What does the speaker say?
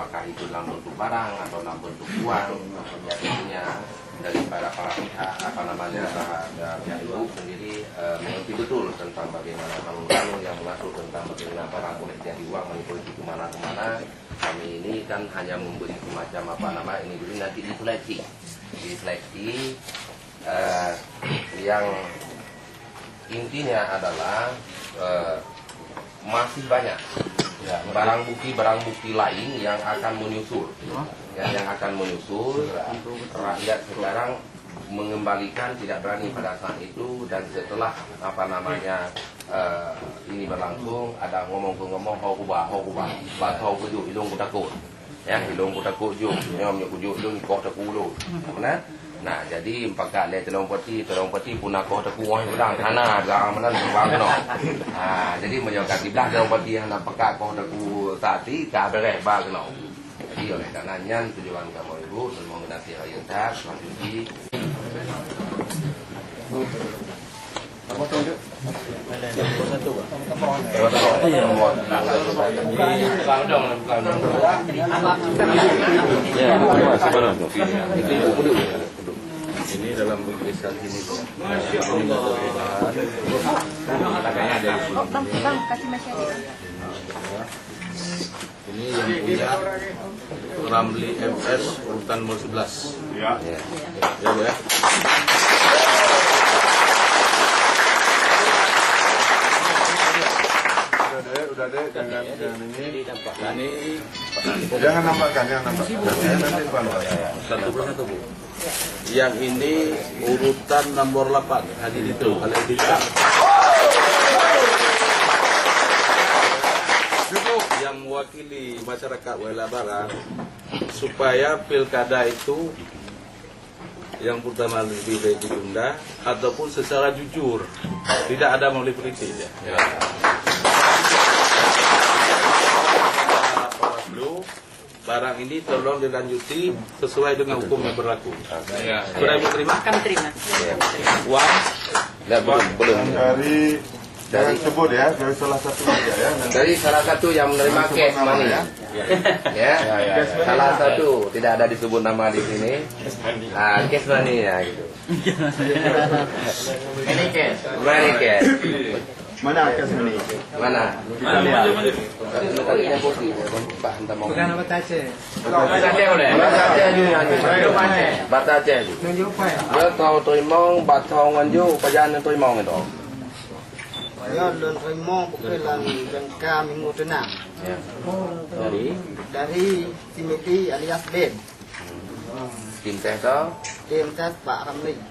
apakah itu dalam bentuk barang atau dalam bentuk uang, ya tentunya dari para pihak pihak ibu sendiri mengerti betul tentang bagaimana kalung-kalung yang mengatur tentang bagaimana barang boleh jadi uang, boleh itu kemana-kemana. Kami ini kan hanya memberi semacam ini dulu, nanti diseleksi yang intinya adalah masih banyak barang bukti lain yang akan menyusul, yang akan menyusul. Rakyat sekarang mengembalikan tidak berani pada saat itu, dan setelah ini berlangsung ada ngomong kubah bakau kujuk ilung kutakut ilung kutakut juk nyom kujuk ilung koh takulu. Nah, jadi empakak le telong peti pun aku taku wah udang tanah gang menan bang no. Jadi menyokat belah telong peti yang empakak koh taku tati ka bereh bang no. Jadi oleh karenanya tujuan kamu ibu semua nanti ayo tak selanjutnya. Apa tunjuk? Satu. Ini dalam lukisan ini. Ini yang punya Ramli MS urutan nomor 11. Ya. Ya, Bu ya. Udah deh, jangan ini. Jangan nampakkan. Satu persatu, Bu. Yang ini urutan nomor 8 hadir itu. Kalau tidak yang mewakili masyarakat Wela Barat supaya pilkada itu yang pertama lebih baik ditunda ataupun secara jujur, tidak ada melalui politik ya. Barang ini tolong dilanjuti sesuai dengan hukum yang berlaku. Sudah Ibu terima? Kami terima. Uang? Belum. Dari sebut ya, dari salah satu ya. Dari salah satu yang menerima cash money ya. Salah satu tidak ada disebut nama di sini. Cash money ya gitu. Money cash. Mana cash money? Mana? Bukan apa tace. Batace. Dia tahu terima batang anju pajan terima itu. Ya, dan terima bukan yang kami mau tenang. Dari Timothy alias Ben. Tim teh Pak Ramli.